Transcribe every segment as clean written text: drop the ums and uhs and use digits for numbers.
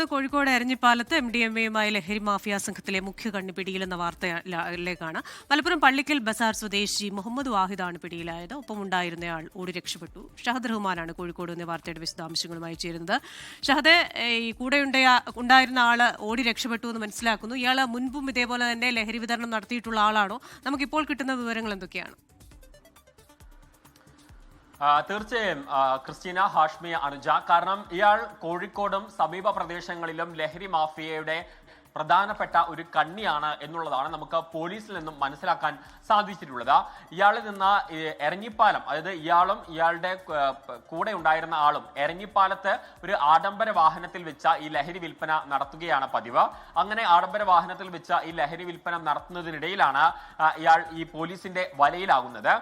തുടർന്ന് കോഴിക്കോട് എരഞ്ഞിപ്പാലത്ത് MDMA-യുമായി ലഹരി മാഫിയ സംഘത്തിലെ മുഖ്യ കണ്ണി പിടിയിലെന്ന വാർത്തയിലേക്കാണ്. മലപ്പുറം പള്ളിക്കൽ ബസാർ സ്വദേശി മുഹമ്മദ് വാഹിദാണ് പിടിയിലായത്. ഒപ്പം ഉണ്ടായിരുന്നയാൾ ഓടി രക്ഷപ്പെട്ടു. ഷഹദ് റഹ്മാനാണ് കോഴിക്കോട് എന്ന വാർത്തയുടെ വിശദാംശങ്ങളുമായി ചേരുന്നത്. ഷഹദ്, ഈ കൂടെ ഉണ്ടായിരുന്ന ആള് ഓടി രക്ഷപ്പെട്ടു എന്ന് മനസ്സിലാക്കുന്നു. ഇയാൾ മുൻപും ഇതേപോലെ തന്നെ ലഹരി വിതരണം നടത്തിയിട്ടുള്ള ആളാണോ? നമുക്കിപ്പോൾ കിട്ടുന്ന വിവരങ്ങൾ എന്തൊക്കെയാണ്? തീർച്ചയായും ക്രിസ്റ്റീന, ഹാഷ്മി, അനുജ. കാരണം ഇയാൾ കോഴിക്കോടും സമീപ പ്രദേശങ്ങളിലും ലഹരി മാഫിയയുടെ പ്രധാനപ്പെട്ട ഒരു കണ്ണിയാണ് എന്നുള്ളതാണ് നമുക്ക് പോലീസിൽ നിന്നും മനസ്സിലാക്കാൻ സാധിച്ചിട്ടുള്ളത്. ഇയാളിൽ നിന്ന് എരഞ്ഞിപ്പാലം, അതായത് ഇയാളും ഇയാളുടെ കൂടെ ഉണ്ടായിരുന്ന ആളും എരഞ്ഞിപ്പാലത്ത് ഒരു ആഡംബര വാഹനത്തിൽ വെച്ച ഈ ലഹരി വിൽപ്പന നടത്തുകയാണ് പതിവ്. അങ്ങനെ ആഡംബര വാഹനത്തിൽ വെച്ച ഈ ലഹരി വിൽപ്പന നടത്തുന്നതിനിടയിലാണ് ഇയാൾ ഈ പോലീസിന്റെ വലയിലാകുന്നത്.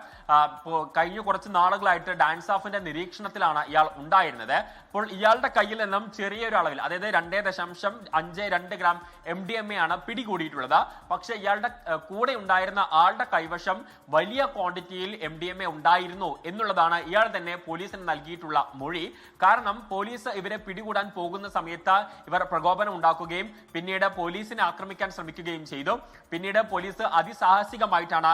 കഴിഞ്ഞ കുറച്ച് നാളുകളായിട്ട് ഡാൻസ് ഓഫിന്റെ നിരീക്ഷണത്തിലാണ് ഇയാൾ ഉണ്ടായിരുന്നത്. അപ്പോൾ ഇയാളുടെ കയ്യിൽ നിന്നും ചെറിയൊരു അളവിൽ, അതായത് 2.52 ഗ്രാം MDMA ആണ് പിടികൂടിയിട്ടുള്ളത്. പക്ഷെ ഇയാളുടെ കൂടെ ഉണ്ടായിരുന്ന ആളുടെ കൈവശം വലിയ ക്വാണ്ടിറ്റിയിൽ MDMA ഉണ്ടായിരുന്നു എന്നുള്ളതാണ് ഇയാൾ തന്നെ പോലീസിന് നൽകിയിട്ടുള്ള മൊഴി. കാരണം പോലീസ് ഇവരെ പിടികൂടാൻ പോകുന്ന സമയത്ത് ഇവർ പ്രകോപനം ഉണ്ടാക്കുകയും പിന്നീട് പോലീസിനെ ആക്രമിക്കാൻ ശ്രമിക്കുകയും ചെയ്തു. പിന്നീട് പോലീസ് അതിസാഹസികമായിട്ടാണ്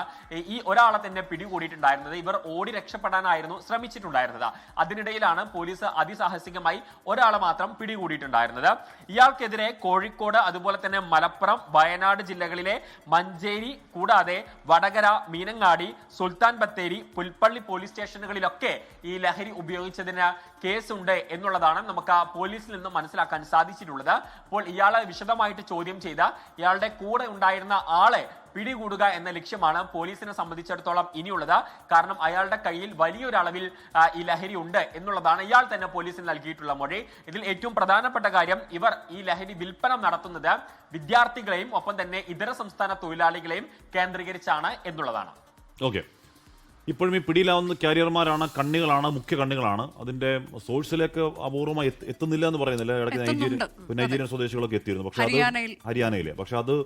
ഈ ഒരാളെ തന്നെ പിടികൂടിയിട്ടുണ്ടായിരുന്നത്. ഇവർ ഓടി രക്ഷപ്പെടാനായിരുന്നു ശ്രമിച്ചിട്ടുണ്ടായിരുന്നത്. അതിനിടയിലാണ് പോലീസ് അതിസാഹസികമായി ഒരാളെ മാത്രം പിടികൂടിയിട്ടുണ്ടായിരുന്നത്. ഇയാൾക്കെതിരെ കോഴിക്കോട്, അതുപോലെ തന്നെ മലപ്പുറം, വയനാട് ജില്ലകളിലെ മഞ്ചേരി കൂടാതെ വടകര, മീനങ്ങാടി, സുൽത്താൻ ബത്തേരി, പുൽപ്പള്ളി പോലീസ് സ്റ്റേഷനുകളിലൊക്കെ ഈ ലഹരി ഉപയോഗിച്ചതിന് കേസുണ്ട് എന്നുള്ളതാണ് നമുക്ക് പോലീസിൽ നിന്ന് മനസ്സിലാക്കാൻ സാധിച്ചിട്ടുള്ളത്. അപ്പോൾ ഇയാളെ വിശദമായിട്ട് ചോദ്യം ചെയ്ത ഇയാളുടെ കൂടെ ഉണ്ടായിരുന്ന ആളെ പിടികൂടുക എന്ന ലക്ഷ്യമാണ് പോലീസിനെ സംബന്ധിച്ചിടത്തോളം ഇനിയുള്ളത്. കാരണം അയാളുടെ കയ്യിൽ വലിയൊരളവിൽ ഈ ലഹരി ഉണ്ട് എന്നുള്ളതാണ് ഇയാൾ തന്നെ പോലീസിന് നൽകിയിട്ടുള്ള മൊഴി. ഇതിൽ ഏറ്റവും പ്രധാനപ്പെട്ട കാര്യം, ഇവർ ഈ ലഹരി വിൽപ്പന നടത്തുന്നത് വിദ്യാർത്ഥികളെയും ഒപ്പം തന്നെ ഇതര സംസ്ഥാന തൊഴിലാളികളെയും കേന്ദ്രീകരിച്ചാണ് എന്നുള്ളതാണ്. ഓക്കെ, ഇപ്പോഴും ഈ പിടിയിലാവുന്ന കാരിയർമാരാണ്, കണ്ണികളാണ്, മുഖ്യ കണ്ണികളാണ്. അതിന്റെ സോഴ്സിലേക്ക് അപൂർവമായി എത്തുന്നില്ല എന്ന് പറയുന്നില്ല. ഇടയ്ക്ക് നൈജീരിയൻ സ്വദേശികളൊക്കെ എത്തിയിരുന്നു. പക്ഷെ അത് ഹരിയാനയിലെ, പക്ഷെ അത്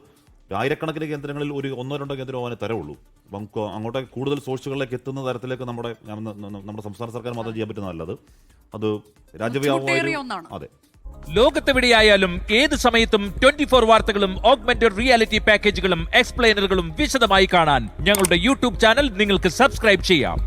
ആയിരക്കണക്കിന് കേന്ദ്രങ്ങളിൽ ഒരു 1-2 കേന്ദ്രം അവനെ തരവുള്ളൂ. നമുക്ക് അങ്ങോട്ട് കൂടുതൽ സോഴ്സുകളിലേക്ക് എത്തുന്ന തരത്തിലേക്ക് നമ്മുടെ സംസ്ഥാന സർക്കാർ മാത്രം ചെയ്യാൻ പറ്റുന്നതല്ല. അത് രാജ്യവ്യാപകമായ, അതെ, ലോകത്തെവിടെയായാലും ഏത് സമയത്തും 24 വാർത്തകളും ഓഗ്മെന്റഡ് റിയാലിറ്റി പാക്കേജുകളും എക്സ്പ്ലെയിനറുകളും വിശദമായി കാണാൻ ഞങ്ങളുടെ YouTube ചാനൽ നിങ്ങൾക്ക് സബ്സ്ക്രൈബ് ചെയ്യാം.